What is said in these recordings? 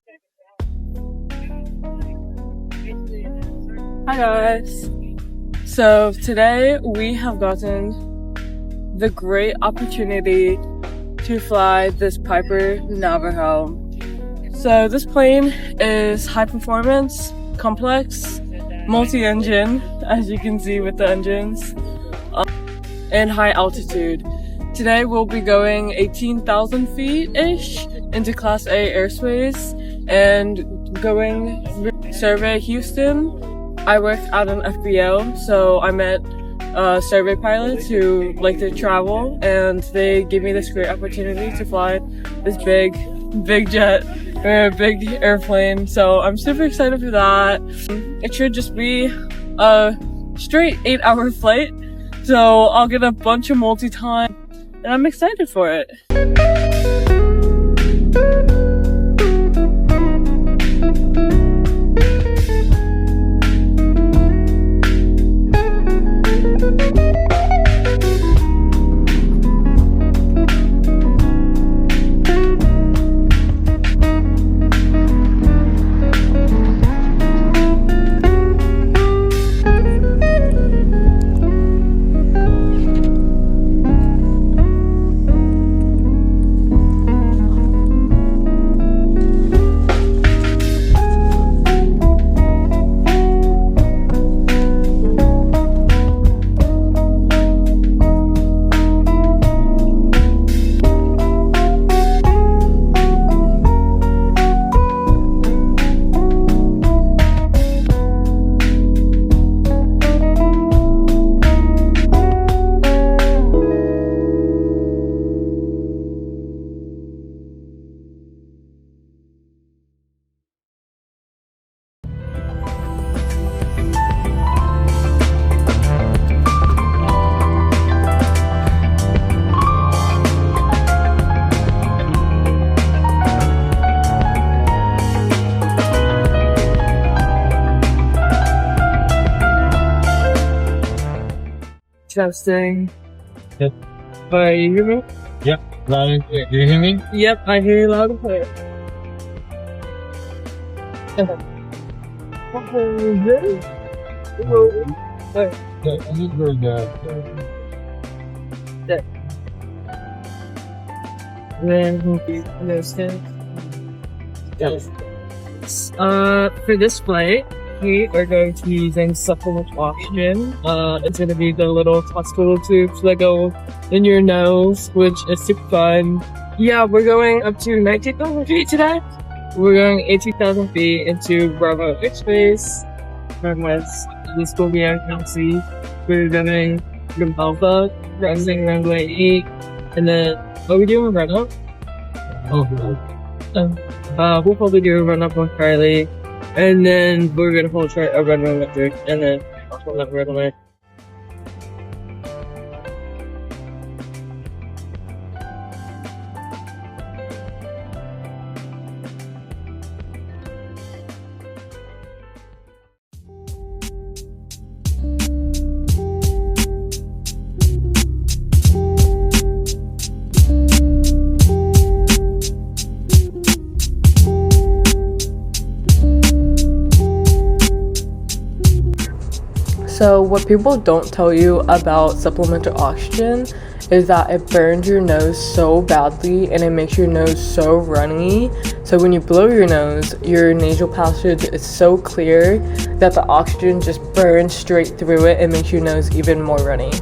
Hi guys! So today we have gotten the great opportunity to fly this Piper Navajo. So this plane is high performance, complex, multi-engine, as you can see with the engines, and high altitude. Today we'll be going 18,000 feet-ish into Class A airspace and going survey Houston. I work at an FBO, so I met survey pilots who like to travel, and they gave me this great opportunity to fly this big jet, or big airplane. So I'm super excited for that. It should just be a straight 8-hour flight, so I'll get a bunch of multi-time, and I'm excited for it. Testing. Yep. You hear me? Yep. Loud and clear. Do you hear me? Yep, I hear you loud and clear. For this flight, we are going to be using supplemental oxygen. It's going to be the little hospital tubes that go in your nose, which is super fun. Yeah, we're going up to 19,000 feet today. We're going 18,000 feet into Bravo airspace. This will be our taxi. We're doing the Babak, crossing runway 8, and then are we doing a run up? We'll probably do a run up on Charlie. And then we're gonna hold a runway up there, and then I'll hold that runway. So what people don't tell you about supplemental oxygen is that it burns your nose so badly and it makes your nose so runny. So when you blow your nose, your nasal passage is so clear that the oxygen just burns straight through it and makes your nose even more runny.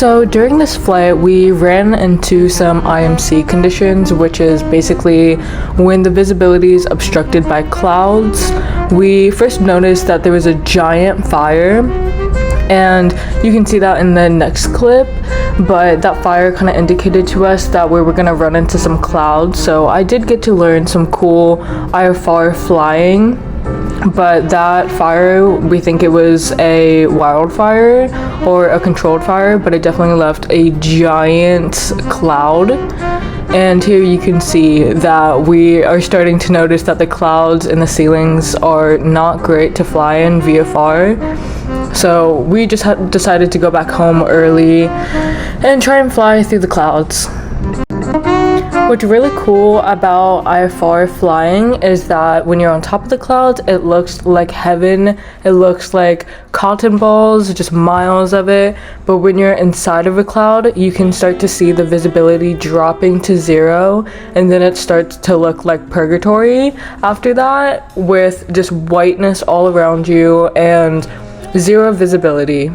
So during this flight, we ran into some IMC conditions, which is basically when the visibility is obstructed by clouds. We first noticed that there was a giant fire, and you can see that in the next clip, but that fire kind of indicated to us that we were going to run into some clouds. So I did get to learn some cool IFR flying, but that fire, we think it was a wildfire or a controlled fire, but it definitely left a giant cloud. And here you can see that we are starting to notice that the clouds in the ceilings are not great to fly in VFR. So we just decided to go back home early and try and fly through the clouds. What's really cool about IFR flying is that when you're on top of the clouds, it looks like heaven. It looks like cotton balls, just miles of it. But when you're inside of a cloud, you can start to see the visibility dropping to 0, and then it starts to look like purgatory after that, with just whiteness all around you and 0 visibility.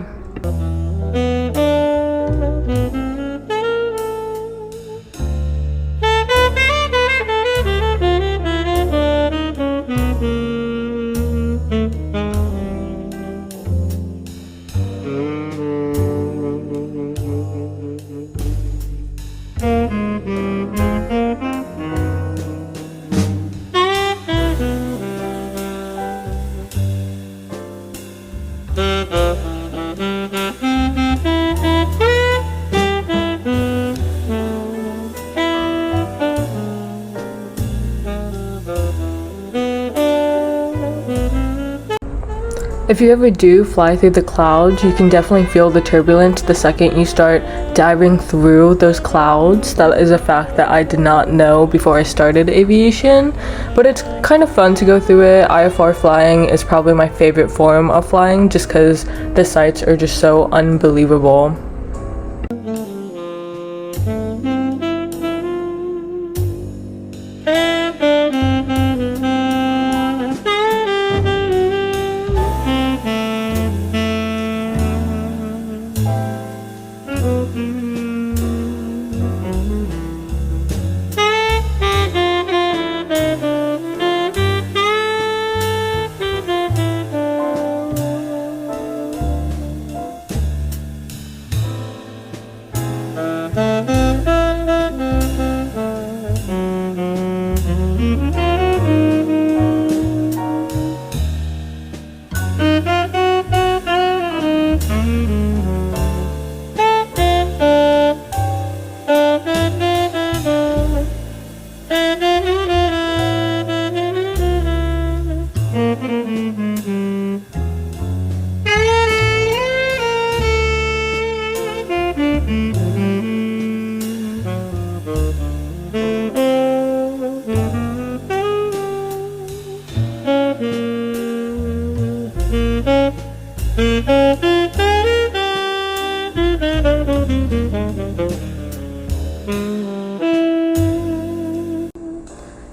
If you ever do fly through the clouds, you can definitely feel the turbulence the second you start diving through those clouds. That is a fact that I did not know before I started aviation, but it's kind of fun to go through it. IFR flying is probably my favorite form of flying just because the sights are just so unbelievable.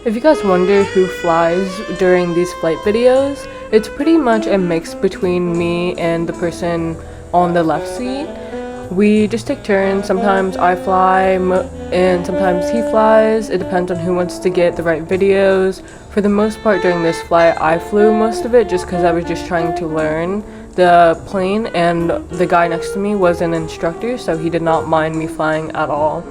If you guys wonder who flies during these flight videos, it's pretty much a mix between me and the person on the left seat. We just take turns. Sometimes I fly and sometimes he flies. It depends on who wants to get the right videos. For the most part during this flight, I flew most of it just because I was just trying to learn the plane, and the guy next to me was an instructor, so he did not mind me flying at all.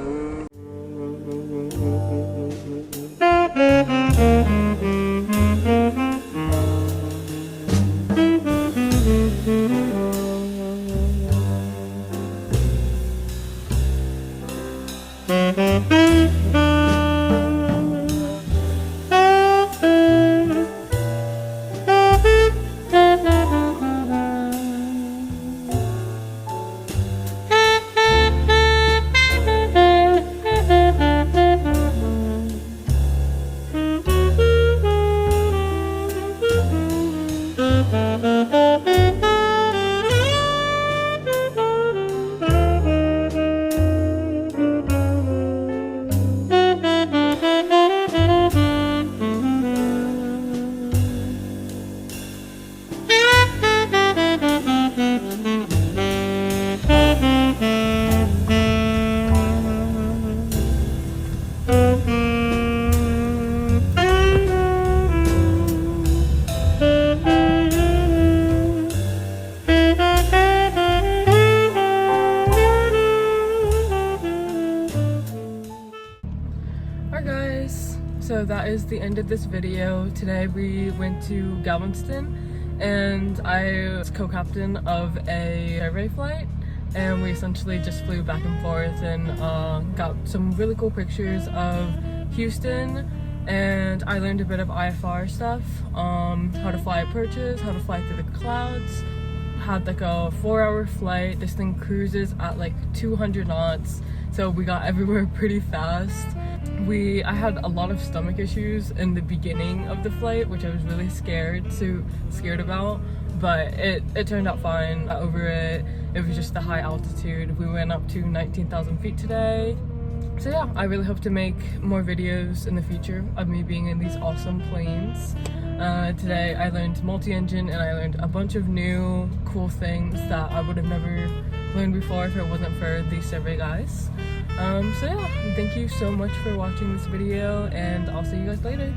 is the end of this video. Today we went to Galveston and I was co-captain of a survey flight, and we essentially just flew back and forth and got some really cool pictures of Houston, and I learned a bit of IFR stuff, how to fly approaches, how to fly through the clouds. Had like a 4-hour flight. This thing cruises at like 200 knots, so we got everywhere pretty fast. I had a lot of stomach issues in the beginning of the flight, which I was really scared about, but it turned out fine. Got over it. It was just the high altitude. We went up to 19,000 feet today. So yeah, I really hope to make more videos in the future of me being in these awesome planes. Today I learned multi-engine and I learned a bunch of new cool things that I would have never learned before if it wasn't for these survey guys. So yeah, thank you so much for watching this video, and I'll see you guys later.